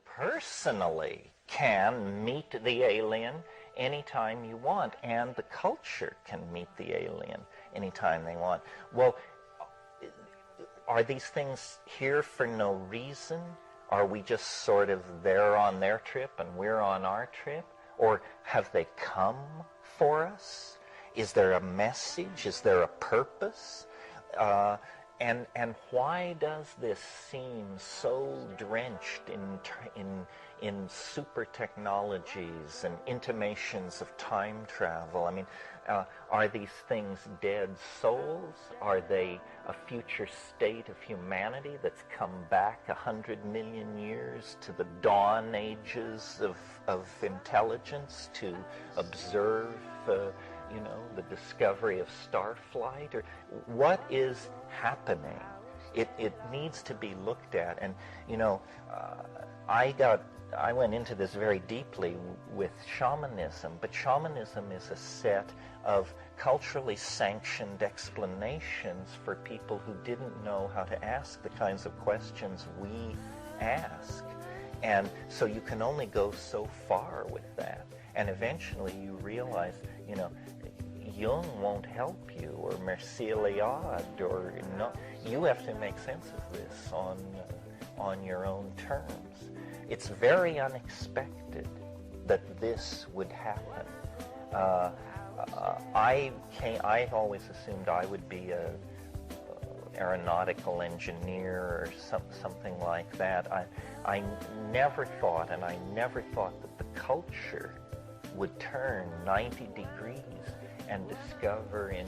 Personally can meet the alien anytime you want, and the culture can meet the alien anytime they want. Well, are these things here for no reason? Are we just sort of there on their trip and we're on our trip? Or have they come for us? Is there a message? Is there a purpose? And why does this seem so drenched in super technologies and intimations of time travel? I mean, are these things dead souls? Are they a future state of humanity that's come back 100 million years to the dawn ages of intelligence to observe the discovery of starflight? Or what is happening? It needs to be looked at. And I went into this very deeply with shamanism, but shamanism is a set of culturally sanctioned explanations for people who didn't know how to ask the kinds of questions we ask. And so you can only go so far with that. And eventually you realize, Jung won't help you, or Mircea Eliade, or no. You have to make sense of this on your own terms. It's very unexpected that this would happen. I always assumed I would be a aeronautical engineer or something like that. I never thought that the culture would turn 90 degrees and discover in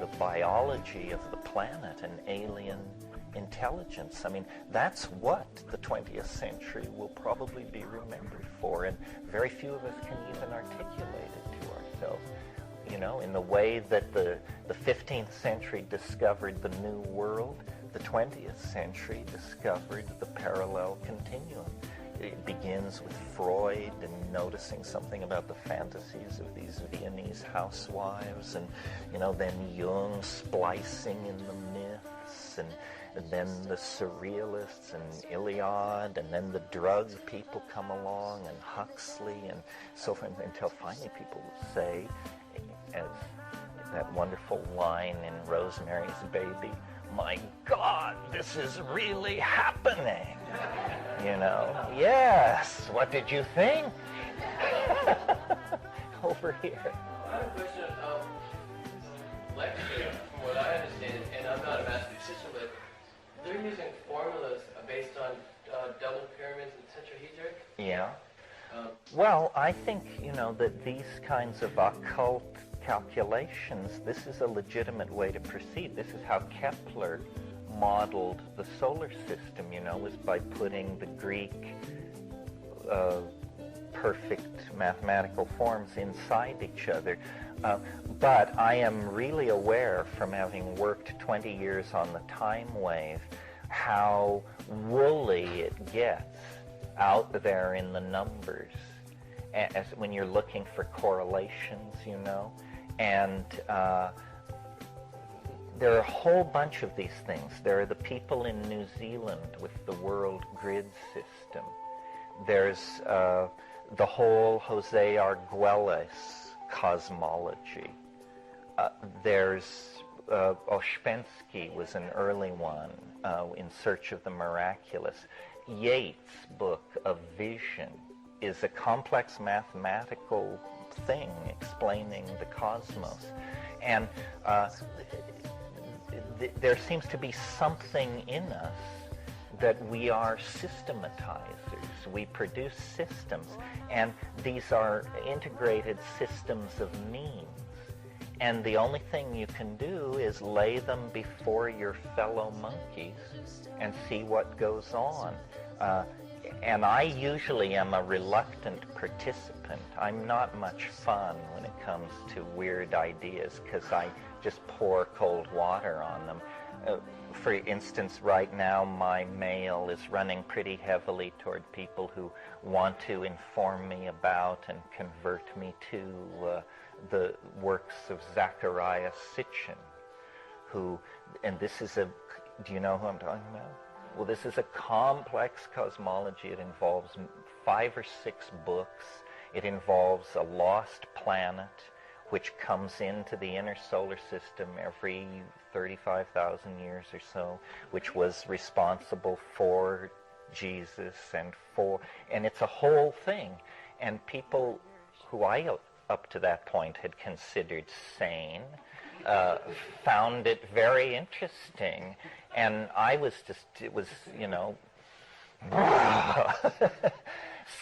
the biology of the planet an alien intelligence. I mean, that's what the 20th century will probably be remembered for, and very few of us can even articulate it to ourselves. In the way that the 15th century discovered the New World, the 20th century discovered the parallel continuum. It begins with Freud and noticing something about the fantasies of these Viennese housewives, and then Jung splicing in the myths, and then the surrealists and Iliad, and then the drug people come along, and Huxley, and so forth, until finally people would say, as that wonderful line in Rosemary's Baby, "My God, this is really happening." Yes, what did you think? Over here. I have a question of lecture, from what I understand, and I'm not a master musician, but they're using formulas based on double pyramids and tetrahedric. Yeah. Well, I think, that these kinds of occult calculations, this is a legitimate way to proceed. This is how Kepler modeled the solar system, was by putting the Greek perfect mathematical forms inside each other. But I am really aware, from having worked 20 years on the time wave, how woolly it gets out there in the numbers as when you're looking for correlations, and there are a whole bunch of these things. There are the people in New Zealand with the world grid system. There's the whole Jose Arguelles cosmology. There's Ouspensky was an early one, In Search of the Miraculous. Yeats' book of Vision is a complex mathematical thing explaining the cosmos. And there seems to be something in us that we are systematizers. We produce systems, and these are integrated systems of means. And the only thing you can do is lay them before your fellow monkeys and see what goes on. And I usually am a reluctant participant. I'm not much fun when it comes to weird ideas because I just pour cold water on them. For instance, right now my mail is running pretty heavily toward people who want to inform me about and convert me to the works of Zecharia Sitchin, who, and this is do you know who I'm talking about? Well, this is a complex cosmology. It involves 5 or 6 books. It involves a lost planet which comes into the inner solar system every 35,000 years or so, which was responsible for Jesus and it's a whole thing. And people who I, up to that point, had considered sane, found it very interesting. And I was just, it was,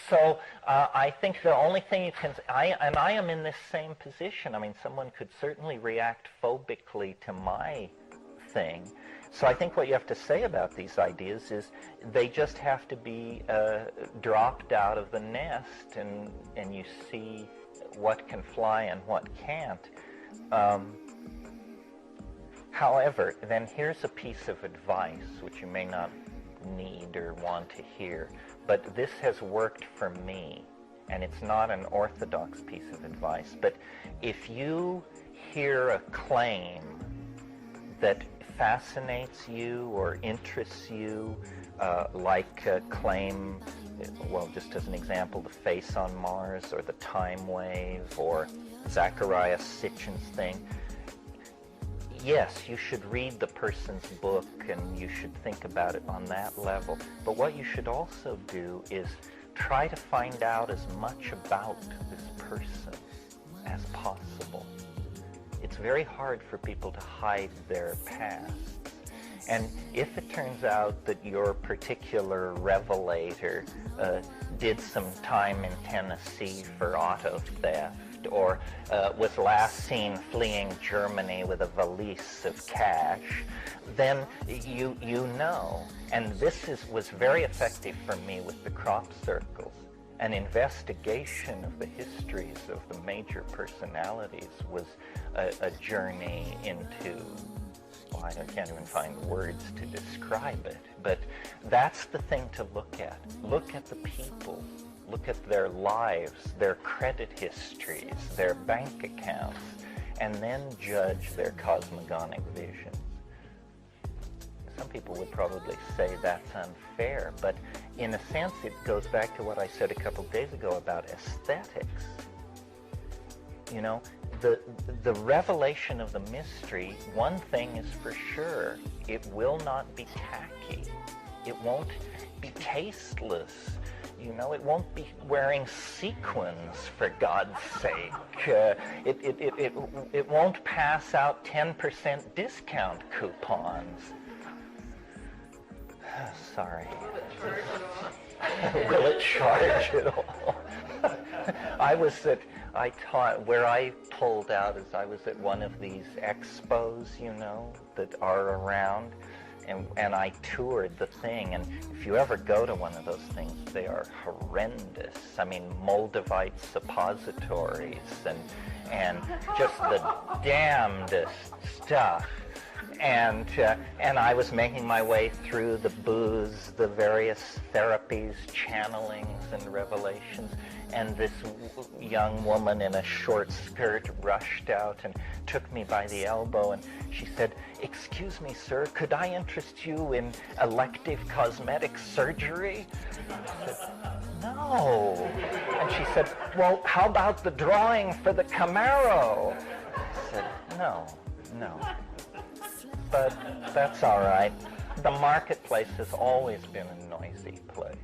So I think the only thing you can, I am in this same position. I mean, someone could certainly react phobically to my thing. So I think what you have to say about these ideas is they just have to be dropped out of the nest, and you see what can fly and what can't. However, then here's a piece of advice which you may not need or want to hear, but this has worked for me, and it's not an orthodox piece of advice, but if you hear a claim that fascinates you or interests you, like a claim, well, just as an example, the face on Mars or the time wave or Zecharia Sitchin's thing, yes, you should read the person's book and you should think about it on that level. But what you should also do is try to find out as much about this person as possible. It's very hard for people to hide their past. And if it turns out that your particular revelator did some time in Tennessee for auto theft, or was last seen fleeing Germany with a valise of cash, then you know. And this was very effective for me with the crop circles. An investigation of the histories of the major personalities was a journey into, well, I can't even find words to describe it, but that's the thing to look at. Look at the people. Look at their lives, their credit histories, their bank accounts, and then judge their cosmogonic visions. Some people would probably say that's unfair, but in a sense it goes back to what I said a couple days ago about aesthetics. You know, the revelation of the mystery, one thing is for sure, it will not be tacky. It won't be tasteless. You know, it won't be wearing sequins, for God's sake. It won't pass out 10% discount coupons. Sorry. Will it charge at all? Where I pulled out is I was at one of these expos, that are around. And I toured the thing, and if you ever go to one of those things, they are horrendous. I mean, Moldavite suppositories and just the damnedest stuff. And I was making my way through the booths, the various therapies, channelings, and revelations, and this young woman in a short skirt rushed out and took me by the elbow, and she said, "Excuse me, sir, could I interest you in elective cosmetic surgery?" I said, "No." And she said, "Well, how about the drawing for the Camaro?" I said, No. But that's all right. The marketplace has always been a noisy place.